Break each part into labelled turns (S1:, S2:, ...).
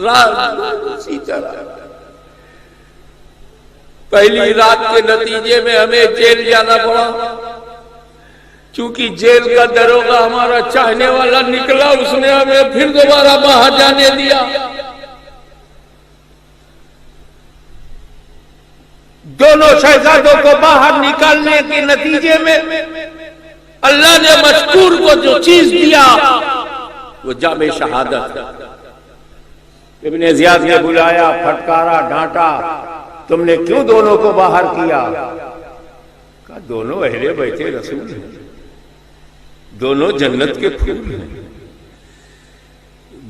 S1: رات اسی طرح پہلی رات کے نتیجے میں ہمیں جیل جانا پڑا، چونکہ جیل کا دروگا ہمارا چاہنے والا نکلا، اس نے ہمیں پھر دوبارہ باہر جانے دیا۔ دونوں شہزادوں کو باہر نکالنے کے نتیجے میں اللہ نے مشکور کو جو چیز دیا وہ جام شہادت۔ ابن زیاد نے بلایا، پھٹکارا، ڈانٹا، تم نے کیوں دونوں کو باہر کیا؟ کہا دونوں اہل بیت رسول ہیں، دونوں جنت کے پھول ہیں،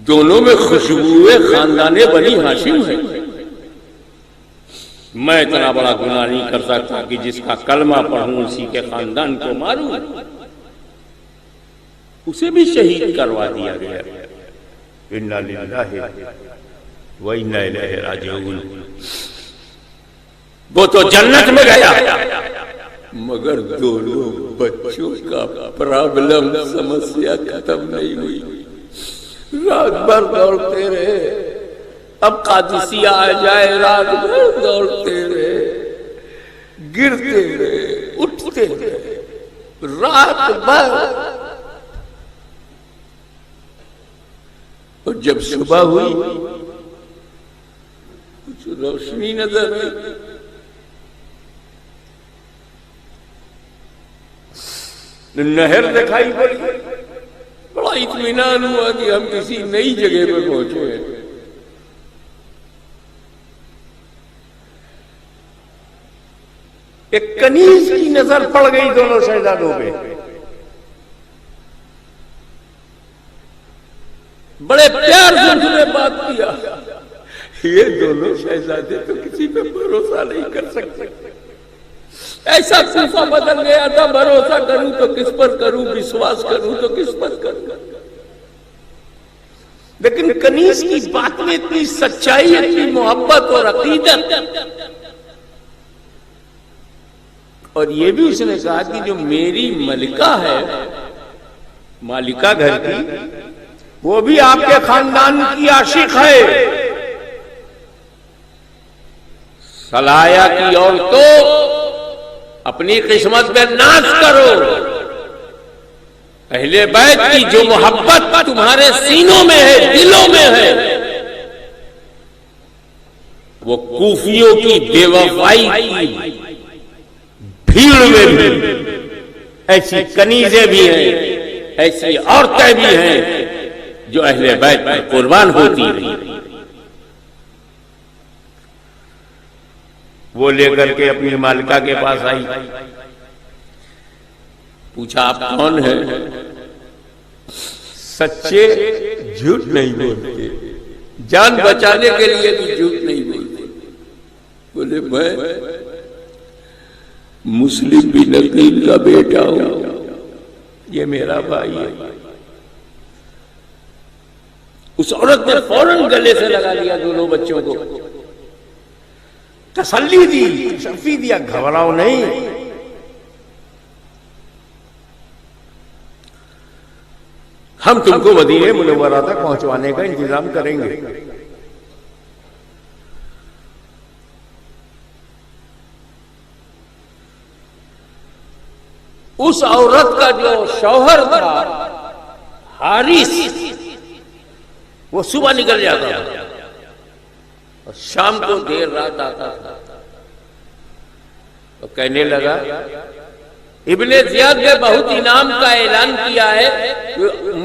S1: دونوں میں خوشبو خاندان بنی ہاشم ہے۔ میں اتنا بڑا گناہ نہیں کر سکتا کہ جس کا کلمہ پڑھوں اسی کے خاندان کو ماروں۔ اسے بھی شہید کروا دیا گیا۔ انا للہ و انا الیہ راجعون۔ وہ تو جنت میں گیا، مگر دونوں بچوں کا پرابلم، سمسیا ختم نہیں ہوئی۔ رات بھر دوڑتے رہے، اب قادسیہ آ جائے، رات بھر دوڑتے رہے، گرتے رہے، اٹھتے رہے، رات بھر۔ اور جب صبح ہوئی کچھ روشنی نظر آئی، نہر دکھائی پڑی، بڑا اطمینان ہوا کہ ہم کسی نئی جگہ پہ پہنچے ہیں۔ ایک کنیز کی نظر پڑ گئی دونوں شہزادوں پہ، بڑے پیار سے اس نے بات کیا۔ یہ دونوں شہزادے تو کسی پہ بھروسہ نہیں کر سکتے، ایسا صفہ بدل گیا تھا، بھروسہ کروں تو کس پر کروں، وشواس کروں تو کس پر کروں۔ لیکن کنیز کی بات میں اتنی سچائی، اتنی محبت اور عقیدت، اور یہ بھی اس نے کہا کہ جو میری ملکہ ہے، مالکہ گھر کی، وہ بھی آپ کے خاندان کی عاشق ہے۔ صلاحیہ کی عورتوں، اپنی قسمت میں ناز کرو، اہل بیت کی جو محبت تمہارے سینوں میں ہے، دلوں میں ہے، وہ کوفیوں کی بے وفائی کی بھیڑ میں بھی ایسی کنیزیں بھی ہیں، ایسی عورتیں بھی ہیں جو اہل بیت پر قربان ہوتی رہی۔ وہ لے کر کے اپنی مالکہ کے پاس آئی، پوچھا آپ کون ہیں؟ سچے جھوٹ نہیں بولتے، جان بچانے کے لیے بھی جھوٹ نہیں بولتے۔ بولے میں مسلم بن عقیل کا بیٹا ہوں، یہ میرا بھائی ہے۔ اس عورت نے فوراً گلے سے لگا لیا دونوں بچوں کو، تسلی دی، تشفی دیا، گھبراؤ نہیں۔ ہم تم کو مدینہ منورہ تک پہنچوانے کا انتظام کریں گے۔ اس عورت کا جو شوہر تھا حارث، وہ صبح نکل جاتا تھا اور شام کو دیر رات آتا تھا۔ تو کہنے لگا ابن زیاد نے بہت انعام کا اعلان کیا ہے،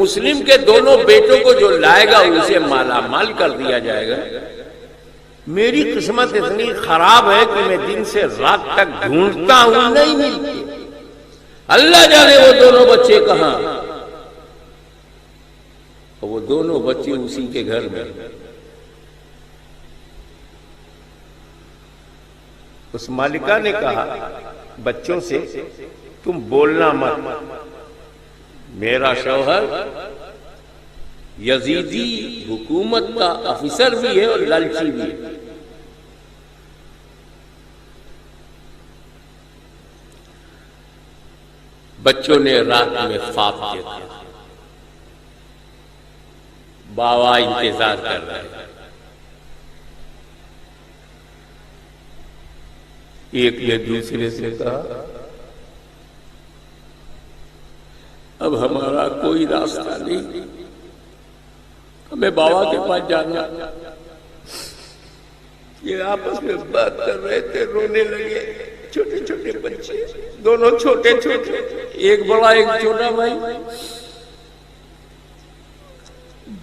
S1: مسلم کے دونوں بیٹوں کو جو لائے گا اسے مالا مال کر دیا جائے گا۔ میری قسمت اتنی خراب ہے کہ میں دن سے رات تک ڈھونڈتا ہوں، نہیں ملتی۔ اللہ جانے وہ دونوں بچے کہاں، وہ دونوں بچے اسی کے گھر میں۔ اس مالکہ نے کہا بچوں سے تم بولنا مت، میرا شوہر یزیدی حکومت کا افسر بھی ہے اور لالچی بھی ہے۔ بچوں نے رات میں خواب دیکھا، باوا انتظار کر رہے ہیں، ایک نے دوسرے سے کہا اب ہمارا کوئی راستہ نہیں، ہمیں بابا کے پاس جانا۔ یہ آپس میں بات کر رہے تھے، رونے لگے چھوٹے چھوٹے بچے، دونوں چھوٹے چھوٹے، ایک بڑا ایک چھوٹا بھائی۔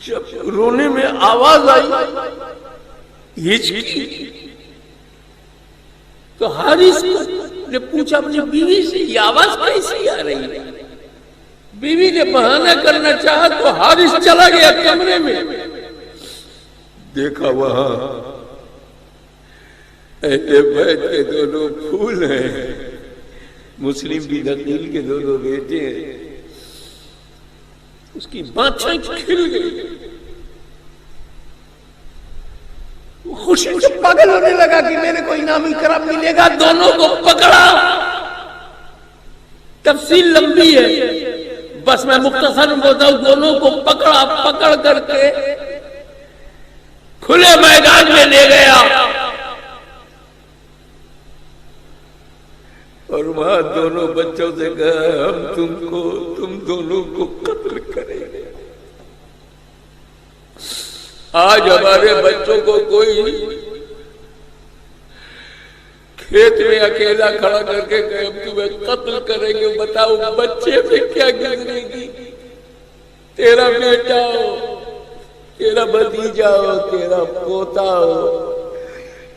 S1: جب رونے میں آواز آئی ہچکی تو حارث نے پوچھا اپنی بیوی سے یہ آواز کیسی آ رہی ہے؟ بیوی نے بہانہ کرنا چاہا تو حارث چلا گیا کمرے میں، دیکھا وہاں اہل بیت کے دونوں پھول ہیں، مسلم بن عقیل کے دونوں بیٹے ہیں، اس کی بانچیں کھل گئی، خوشی سے پاگل ہونے لگا کہ میرے کو انعام کرام ملے گا۔ دونوں کو پکڑا، تفصیل لمبی ہے بس میں مختصر بولتا ہوں، دونوں کو پکڑا، پکڑ کر کے کھلے میدان میں لے گیا اور وہاں دونوں بچوں سے کہا ہم تم دونوں کو قتل کریں گے۔ آج ہمارے بچوں کو کوئی کھیت میں اکیلا کھڑا کر کے کہ ہم تمہیں قتل کریں گے، بتاؤ بچے پہ کیا گزرے گی؟ تیرا بیٹا ہو، تیرا بھتیجا ہو، تیرا پوتا ہو،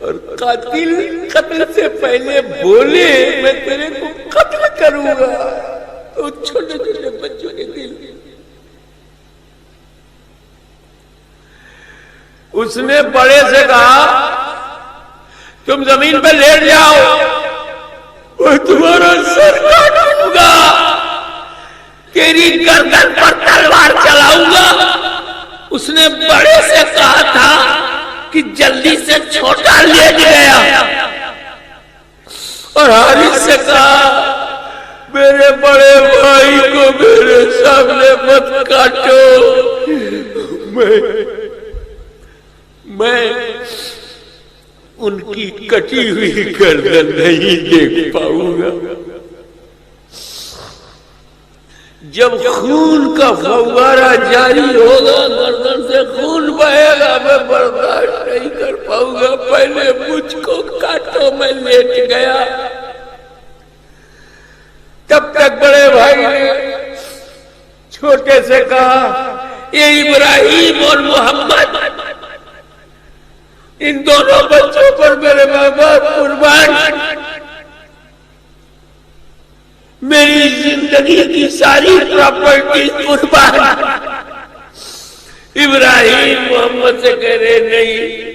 S1: اور قاتل قتل سے پہلے بولے میں تیرے کو قتل کروں گا، تو چھوٹے چھوٹے بچوں کے دل۔ اس نے بڑے سے کہا تم زمین پہ لیٹ جاؤ، میں تمہارا سر کاٹوں گا، تیری گردن پر تلوار چلاؤں گا۔ اس نے بڑے سے کہا تھا کہ جلدی سے چھوٹا لیٹ گیا، اور حارث سے کہا میرے بڑے بھائی کو میرے سامنے مت کاٹو، میں ان کی کٹی ہوئی گردن نہیں دیکھ پاؤں گا، جب خون کا فوارہ جاری ہوگا گردن سے خون بہے گا، میں برداشت نہیں کر پاؤں گا، پہلے مجھ کو کاٹو۔ میں لیٹ گیا، تب تک بڑے بھائی نے چھوٹے سے کہا یہ ابراہیم اور محمد، ان دونوں بچوں پر میرے ماں باپ قربان، میری زندگی کی ساری پراپرٹی قربان۔ ابراہیم محمد سے کہہ رہے نہیں،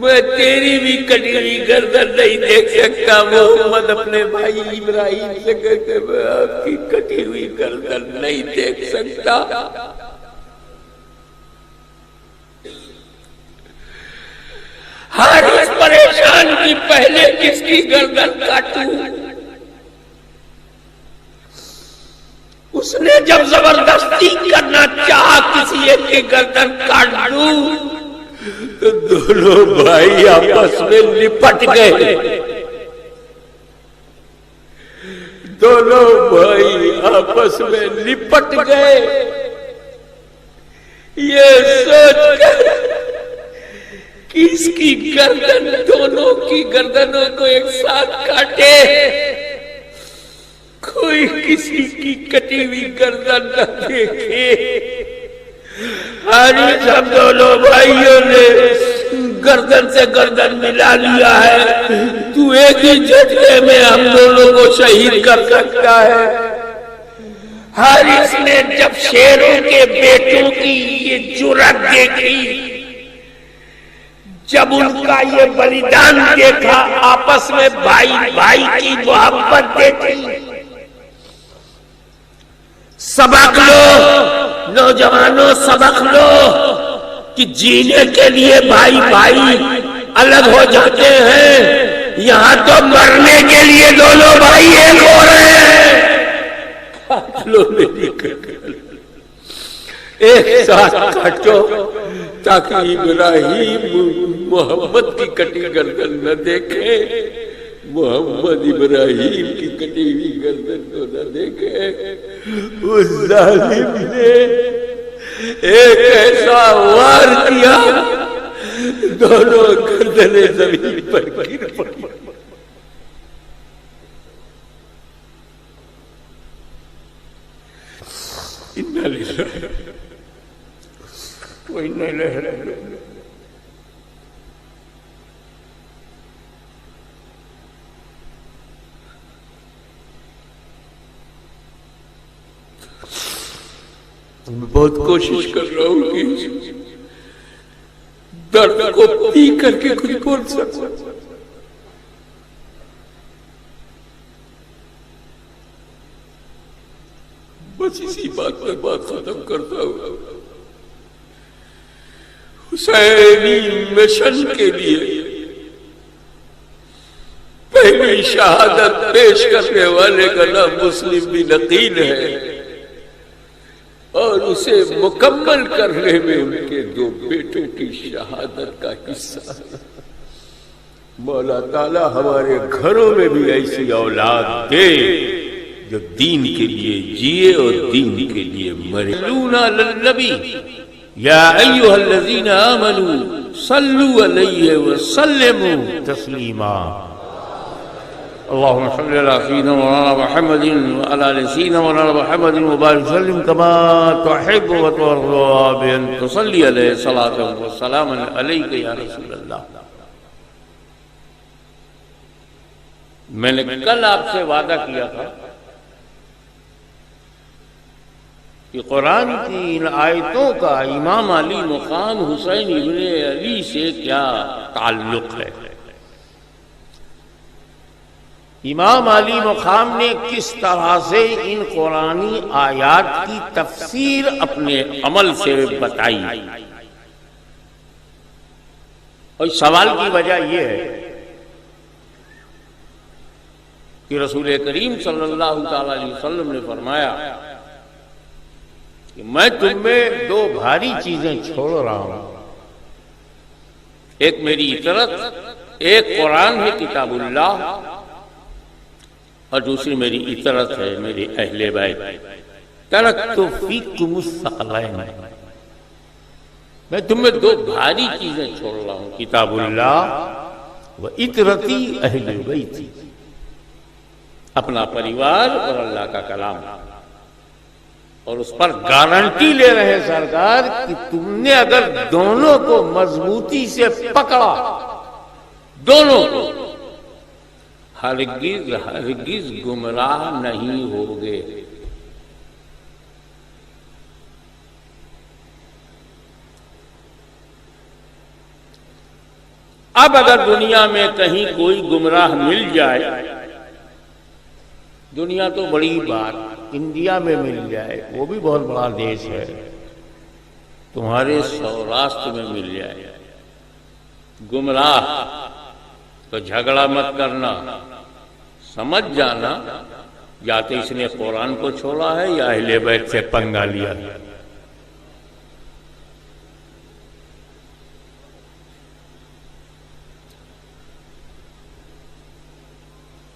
S1: میں تیری بھی کٹی ہوئی گردن نہیں دیکھ سکتا۔ محمد اپنے بھائی ابراہیم سے کہتے میں آپ کی کٹی ہوئی گردن نہیں دیکھ سکتا۔ حارث پریشان کی پہلے کس کی گردن کاٹوں؟ اس نے جب زبردستی کرنا چاہا کسی ایک کی گردن کاٹ دوں تو دونوں بھائی آپس میں لپٹ گئے، دونوں بھائی آپس میں لپٹ گئے، یہ سوچ کر کس کی گردن دونوں کی گردنوں کو ایک ساتھ کاٹے، کوئی کسی کی کٹی ہوئی گردن نہ دیکھے۔ حارث ہم دونوں بھائیوں نے گردن سے گردن ملا لیا ہے، تو ایک ہی جھٹکے میں ہم دونوں کو شہید کر سکتا ہے۔ حارث نے جب شیروں کے بیٹوں کی یہ جرأت دیکھی، جب ان کا یہ بلیدان دیکھا، آپس میں بھائی بھائی کی محبت دیکھی، سبق لو نوجوانوں، سبق لو کہ جینے کے لیے بھائی بھائی الگ ہو جاتے ہیں، یہاں تو مرنے کے لیے دونوں بھائی ایک ہو رہے ہیں۔ لو میری گردن ایک ساتھ کاٹو تاکہ ابراہیم محمد کی کٹی گردن نہ دیکھے، محمد ابراہیم کی کٹی ہوئی گردن کو نہ دیکھے، اس ظالم نے ایک ایسا وار کیا دونوں گردنیں زمین پر گر پڑی۔ انا للہ و انا الیہ راجعون۔ میں بہت کوشش کر رہا ہوں کہ درد کو پی کر کے کچھ بول سکوں، بس اسی بات پر بات ختم کرتا ہوں۔ حسینی مشن کے لیے پہلی شہادت پیش کرنے والے کا نام مسلم بن عقیل ہے، اور اسے مکمل کرنے میں ان کے 2 بیٹوں کی شہادت کا حصہ ہے۔ مولا تعالی ہمارے گھروں میں بھی ایسی اولاد دے جو دین کے لیے جیے اور دین کے لیے مرے۔ صلونا علی النبی یا ایھا الذین آمنوا صلوا علیہ وسلموا تسلیما۔ اللهم صل على سيدنا مولانا محمد وعلى آل سيدنا مولانا محمد وبارك وسلم كما تحب وترضى بأن تصلي عليه صلاة وسلاما عليك يا رسول اللہ۔ میں نے کل آپ سے وعدہ کیا تھا کہ قرآن کی ان آیتوں کا امام علی مقام حسین ابن علی سے کیا تعلق ہے، امام علی مقام نے کس طرح سے ان قرآنی آیات کی تفسیر اپنے عمل سے بتائی۔ اور سوال کی وجہ یہ ہے کہ رسول کریم صلی اللہ تعالی علیہ وسلم نے فرمایا کہ میں تم میں 2 بھاری چیزیں چھوڑ رہا ہوں، ایک میری اطاعت، ایک قرآن ہے کتاب اللہ، اور دوسری میری اطاعت ہے میری اہل بیت۔ ترکت فیکم الثقلین، میں تم میں 2 بھاری چیزیں چھوڑ رہا ہوں، کتاب اللہ و اطاعتی اہل بیتی، اپنا پریوار اور اللہ کا کلام۔ اور اس پر گارنٹی لے رہے سرکار کہ تم نے اگر دونوں کو مضبوطی سے پکڑا، دونوں کو، ہرگز ہرگز گمراہ نہیں ہوگے۔ اب اگر دنیا میں کہیں کوئی گمراہ مل جائے، دنیا تو بڑی بات، انڈیا میں مل جائے، وہ بھی بہت بڑا دیش ہے، تمہارے سوراشٹر میں مل جائے گمراہ، تو جھگڑا مت کرنا، سمجھ جانا یا تو اس نے قرآن کو چھوڑا ہے یا اہل بیت سے پنگا لیا۔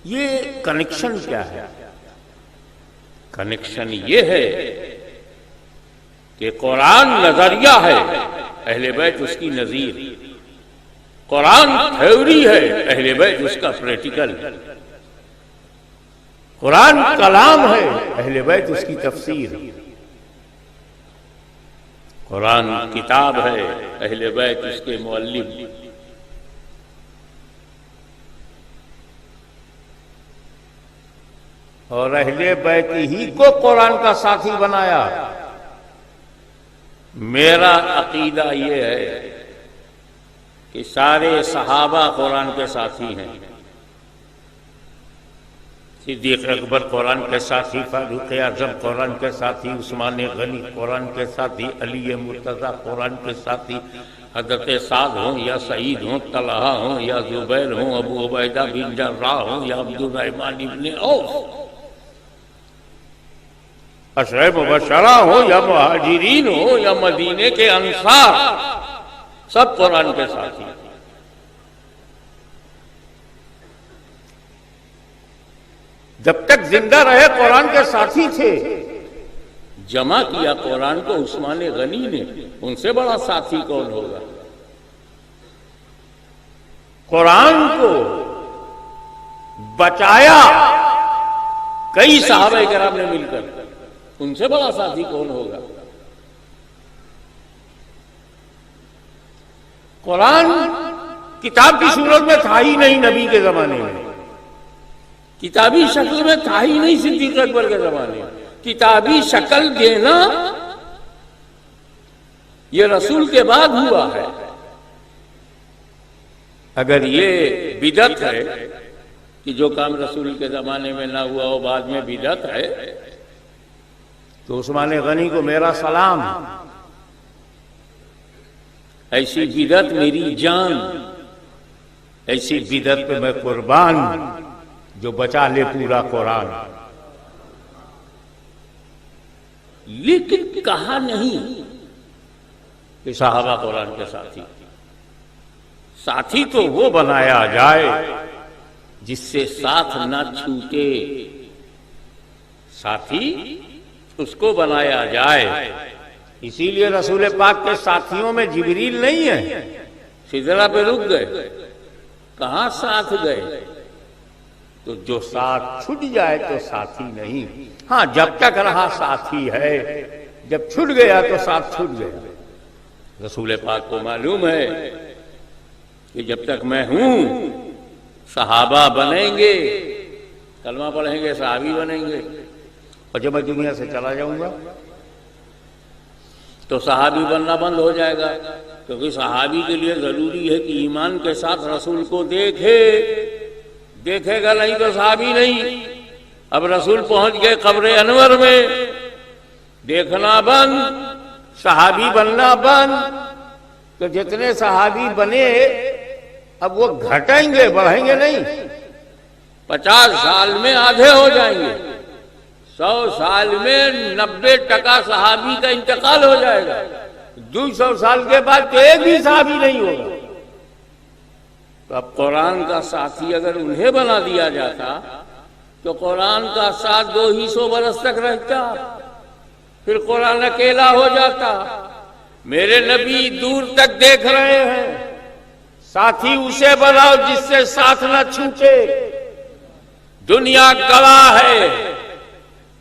S1: یہ کنیکشن کیا ہے؟ کنیکشن یہ ہے کہ قرآن نظریہ ہے، اہل بیت اس کی نظیر، قرآن تھیوری ہے، اہل بیت اس کا پریکٹیکل، قرآن کلام ہے، اہل بیت اس کی تفسیر، قرآن کتاب ہے، اہل بیت اس کے مؤلف۔ اور اہل بیت ہی کو قرآن کا ساتھی بنایا۔ میرا عقیدہ یہ ہے کہ سارے صحابہ قرآن کے ساتھی ہیں، صدیق اکبر قرآن کے ساتھی، فاروق اعظم قرآن کے ساتھی، عثمان غنی قرآن کے ساتھی، علی مرتضیٰ قرآن کے ساتھی، حضرت سعد ہوں یا سعید ہوں، طلحہ ہوں یا زبیر ہوں، ابو عبیدہ بن جراح ہوں یا عبد الرحمن بن عوف، عشرہ مبشرہ ہوں یا مہاجرین ہوں یا مدینے کے انصار، سب قرآن کے ساتھی۔ جب تک زندہ رہے قرآن کے ساتھی تھے. جمع کیا قرآن کو عثمان غنی نے، ان سے بڑا ساتھی کون ہوگا؟ قرآن کو بچایا کئی صحابہ کرام نے مل کر، ان سے بڑا ساتھی کون ہوگا؟ قرآن کتاب کی صورت میں تھا ہی نہیں نبی کے زمانے میں، کتابی شکل میں تھا ہی نہیں صدیق اکبر کے زمانے میں. کتابی شکل دینا یہ رسول کے بعد ہوا ہے. اگر یہ بدعت ہے کہ جو کام رسول کے زمانے میں نہ ہوا وہ بعد میں بدعت ہے، تو عثمان غنی کو میرا سلام. ایسی بدعت میری جان، ایسی بدعت پہ میں قربان جو بچا لے پورا قرآن. لیکن کہا نہیں کہ صحابہ قرآن کے ساتھی. ساتھی تو وہ بنایا جائے جس سے ساتھ نہ چھوٹے. ساتھی اس کو بنایا جائے. اسی لیے رسول پاک کے ساتھیوں میں جبریل نہیں ہے. سدرہ پہ رک گئے، کہاں ساتھ گئے؟ تو جو ساتھ چھٹ جائے تو ساتھی نہیں. ہاں جب تک رہا ساتھی ہے، جب چھٹ گیا تو ساتھ چھٹ گیا. رسول پاک کو معلوم ہے کہ جب تک میں ہوں صحابہ بنیں گے، کلمہ پڑھیں گے، صحابی بنیں گے. اور جب میں دنیا سے چلا جاؤں گا تو صحابی بننا بند ہو جائے گا. کیونکہ صحابی کے لیے ضروری ہے کہ ایمان کے ساتھ رسول کو دیکھے گا نہیں تو صحابی نہیں. اب رسول پہنچ گئے قبر انور میں، دیکھنا بند، صحابی بننا بند. تو جتنے صحابی بنے اب وہ گھٹیں گے، بڑھیں گے نہیں. 50 سال میں آدھے ہو جائیں گے، 100 سال میں 90% صحابی کا انتقال ہو جائے گا. 200 سال کے بعد تو ایک بھی صحابی نہیں ہوگا. تو اب قرآن کا ساتھی اگر انہیں بنا دیا جاتا تو قرآن کا ساتھ 200 برس تک رہتا، پھر قرآن اکیلا ہو جاتا. میرے نبی دور تک دیکھ رہے ہیں، ساتھی اسے بناؤ جس سے ساتھ نہ چھوٹے. دنیا گواہ ہے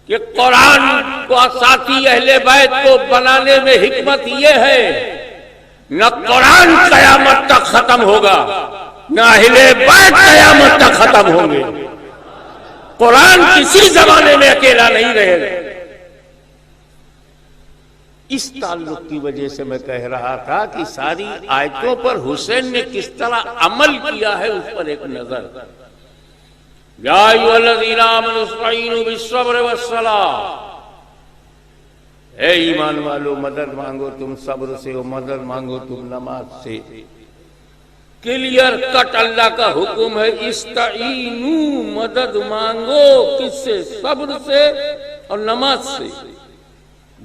S1: کہ قرآن کو ساتھی اہل بیت کو بنانے میں حکمت یہ ہے، نہ قرآن قیامت تک ختم ہوگا، نہ اہل بیت قیامت تک ختم ہوں گے. قرآن کسی زمانے میں اکیلا نہیں رہے گا. اس تعلق کی وجہ سے میں کہہ رہا تھا کہ ساری آیتوں پر حسین نے کس طرح عمل کیا ہے اس پر ایک نظر. یا ایھا الذین آمنوا استعینوا بالصبر والصلاۃ، اے ایمان والو مدد مانگو تم صبر سے، اور مدد مانگو تم نماز سے. کلیئر کٹ اللہ کا حکم ہے، استعینوا، مدد مانگو. کس سے؟ صبر سے اور نماز سے.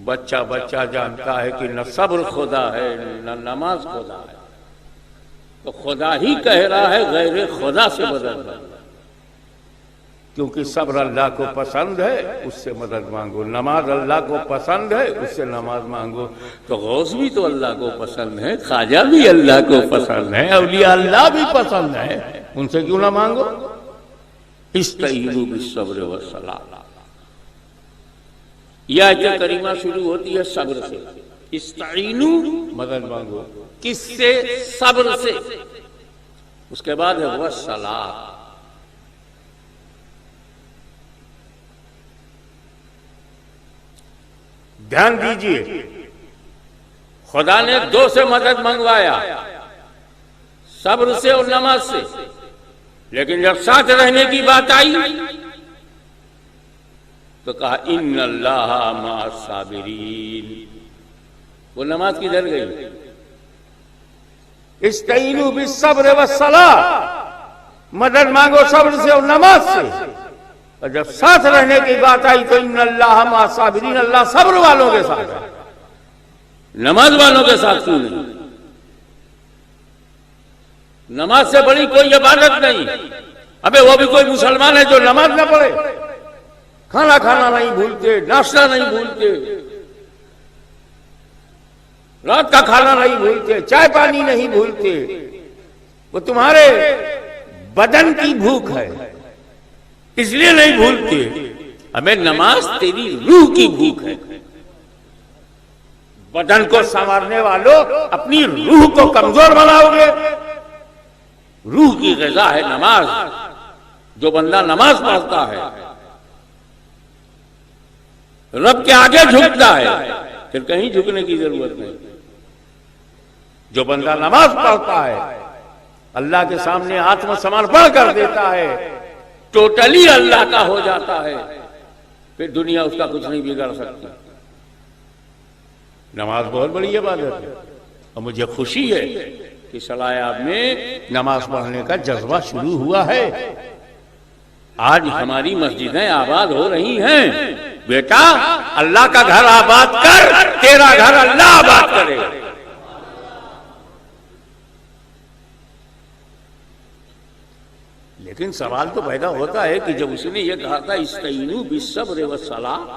S1: بچہ جانتا ہے کہ نہ صبر خدا ہے نہ نماز خدا ہے، تو خدا ہی کہہ رہا ہے غیر خدا سے مدد مانگو. کیونکہ صبر اللہ کو پسند ہے، اس سے مدد مانگو. نماز اللہ کو پسند ہے، اس سے نماز مانگو. تو غوث بھی تو اللہ کو پسند ہے، خواجہ بھی اللہ کو پسند ہے، اولیاء اللہ بھی پسند ہے، ان سے کیوں نہ مانگو؟ استعینوا بالصبر والصلاۃ. یہ آیت کریمہ شروع ہوتی ہے صبر سے. استعینوا، مدد مانگو. کس سے؟ صبر سے. اس کے بعد ہے والصلاۃ. دھیان دیجئے، خدا نے 2 سے مدد منگوایا، صبر سے اور نماز سے. لیکن جب ساتھ رہنے کی بات آئی تو کہا ان اللہ مع الصابرین. وہ نماز کدھر گئی؟ استعینوا بالصبر والصلاۃ، مدد مانگو صبر سے اور نماز سے. اور جب ساتھ رہنے کی بات آئی تو ان اللہ مع الصابرین، اللہ صبر والوں کے ساتھ ہے، نماز والوں کے ساتھ کیوں نہیں؟ نماز سے بڑی کوئی عبادت نہیں. ابے وہ بھی کوئی مسلمان ہے جو نماز نہ پڑھے؟ کھانا کھانا نہیں بھولتے، ناشتہ نہیں بھولتے، رات کا کھانا نہیں بھولتے، چائے پانی نہیں بھولتے. وہ تمہارے بدن کی بھوک ہے اس لیے نہیں بھولتے. ہمیں نماز تیری روح کی بھوک ہے. بدن کو سنوارنے والوں اپنی روح کو کمزور بناؤ گے. روح کی غذا ہے نماز. جو بندہ نماز پڑھتا ہے رب کے آگے جھکتا ہے، پھر کہیں جھکنے کی ضرورت نہیں. جو بندہ نماز پڑھتا ہے اللہ کے سامنے آتم سمرپن کر دیتا ہے، ٹوٹلی اللہ کا ہو جاتا ہے، پھر دنیا اس کا کچھ نہیں بگڑ سکتی. نماز بہت بڑی عبادت ہے اور مجھے خوشی ہے کہ سلایاب میں نماز پڑھنے کا جذبہ شروع ہوا ہے. آج ہماری مسجدیں آباد ہو رہی ہیں. بیٹا اللہ کا گھر آباد کر، تیرا گھر اللہ آباد کرے. لیکن سوال تو پیدا ہوتا ہے کہ جب اس نے یہ کہا تھا استعینوا بالصبر والصلاۃ،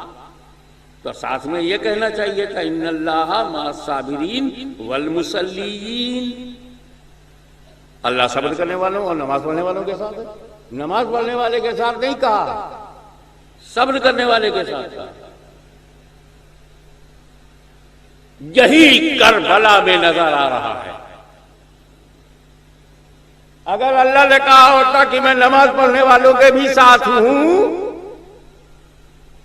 S1: تو ساتھ میں یہ کہنا چاہیے تھا ان اللہ مع الصابرین والمصلین. اللہ صبر کرنے والوں اور نماز پڑھنے والوں کے ساتھ ہے. نماز پڑھنے والے کے ساتھ نہیں کہا، صبر کرنے والے کے ساتھ کہا. یہی کربلا میں نظر آ رہا ہے. اگر اللہ نے کہا ہوتا کہ میں نماز پڑھنے والوں کے بھی ساتھ ہوں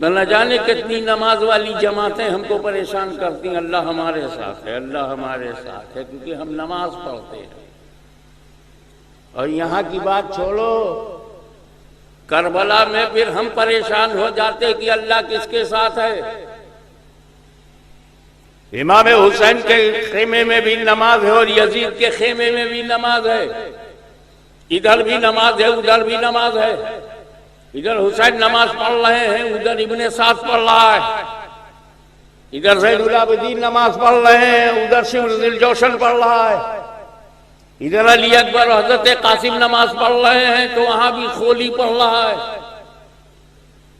S1: تو نہ جانے کتنی نماز والی جماعتیں ہم کو پریشان کرتی ہیں. اللہ ہمارے ساتھ ہے، اللہ ہمارے ساتھ ہے، کیونکہ ہم نماز پڑھتے ہیں. اور یہاں کی بات چھوڑو، کربلا میں پھر ہم پریشان ہو جاتے کہ اللہ کس کے ساتھ ہے. امام حسین کے خیمے میں بھی نماز ہے اور یزید کے خیمے میں بھی نماز ہے. ادھر بھی نماز ہے، ادھر بھی نماز ہے. ادھر حسین نماز پڑھ رہے ہیں، ادھر ابن سعد پڑھ رہا ہے. ادھر زین العابدین نماز پڑھ رہے ہیں، ادھر شمس الجوشن پڑھ رہا ہے. ادھر علی اکبر اور حضرت قاسم نماز پڑھ رہے ہیں تو وہاں بھی خولی پڑھ رہا ہے.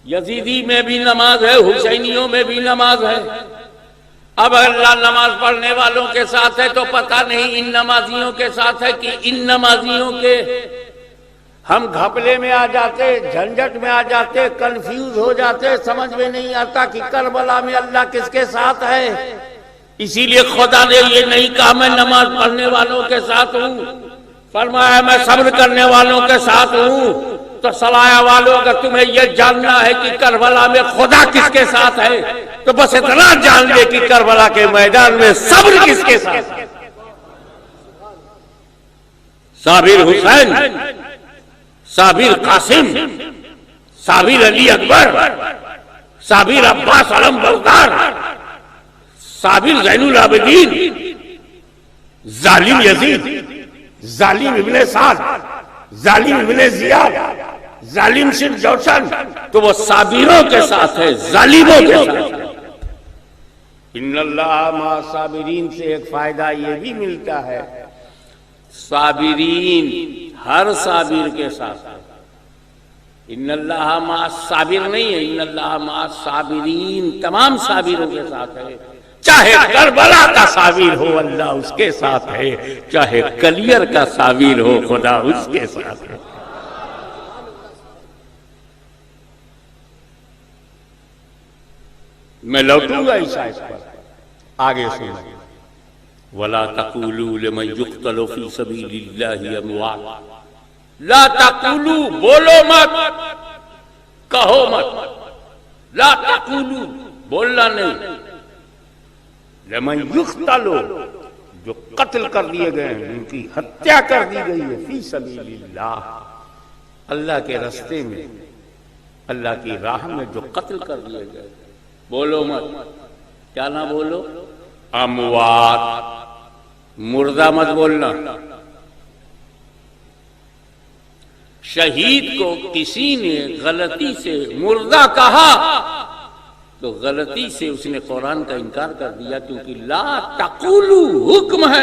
S1: یزیدی میں بھی نماز ہے، حسینیوں میں بھی نماز ہے. اب اللہ نماز پڑھنے والوں کے ساتھ ہے تو پتہ نہیں ان نمازیوں کے ساتھ ہے کہ ان نمازیوں کے. ہم گھپلے میں آ جاتے، جھنجٹ میں آ جاتے، کنفیوز ہو جاتے، سمجھ میں نہیں آتا کہ کربلا میں اللہ کس کے ساتھ ہے. اسی لیے خدا نے یہ نہیں کہا میں نماز پڑھنے والوں کے ساتھ ہوں، فرمایا میں صبر کرنے والوں کے ساتھ ہوں. تو سلایا والوں اگر تمہیں یہ جاننا ہے کہ کربلا میں خدا کس کے ساتھ ہے تو بس اتنا جان لے کہ کربلا کے میدان میں صبر کس کے ساتھ ہے. صابر حسین، صابر قاسم، صابر علی اکبر، صابر عباس علم بردار، صابر زین العابدین، ظالم یزید، ظالم ابن سعد، ظالم ابن زیاد، ظالم شمس جوشن، تو وہ صابروں کے ساتھ ہے، ظالموں کے ساتھ ہے. ان اللہ مع الصابرین سے ایک فائدہ یہ بھی ملتا ہے، صابرین ہر صابر کے ساتھ ہے. ان اللہ مع الصابر نہیں ہے، ان اللہ مع الصابرین تمام صابروں کے ساتھ ہے. چاہے کربلا کا صابر ہو اللہ اس کے ساتھ ہے، چاہے کلیر کا صابر ہو خدا اس کے ساتھ ہے. میں لوٹوں گا اس آیت پر، آگے سنیں. وَلَا تَقُولُوا لِمَنْ يُقْتَلُ فِي سَبِيلِ اللَّهِ أَمْوَاتٌ. لا تقولوا، بولو مت، کہو مت. لا تقولوا، بولنا نہیں. لمن یقتل، جو قتل کر دیے گئے ہیں، ان کی ہتیا کر دی گئی ہے، فی سبیل اللہ، اللہ کے راستے میں، اللہ کی راہ میں جو قتل کر دیے گئے. بولو مت، کیا نہ بولو؟ اموات، مردہ مت بولنا. شہید کو کسی نے غلطی سے مردہ کہا تو غلطی سے اس نے قرآن کا انکار کر دیا، کیونکہ لا تقولو حکم ہے.